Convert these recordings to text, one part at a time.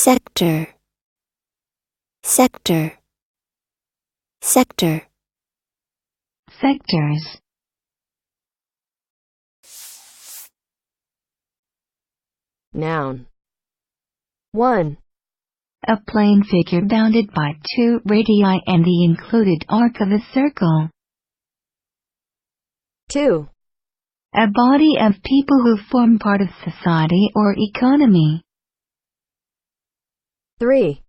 sector, sector, sector. Sectors. Noun. 1. A plane figure bounded by 2 radii and the included arc of a circle. 2. A body of people who form part of society or economy. 3.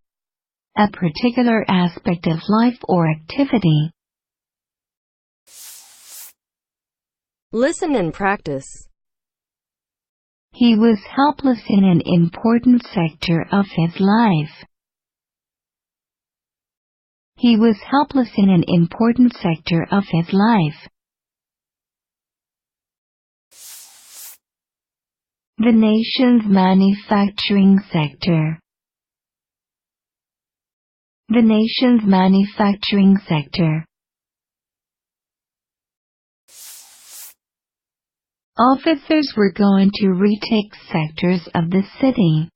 A particular aspect of life or activity. Listen and practice. He was helpless in an important sector of his life. He was helpless in an important sector of his life. The nation's manufacturing sector. The nation's manufacturing sector. Officers were going to retake sectors of the city.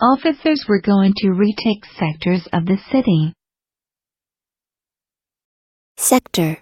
Officers were going to retake sectors of the city. Sector.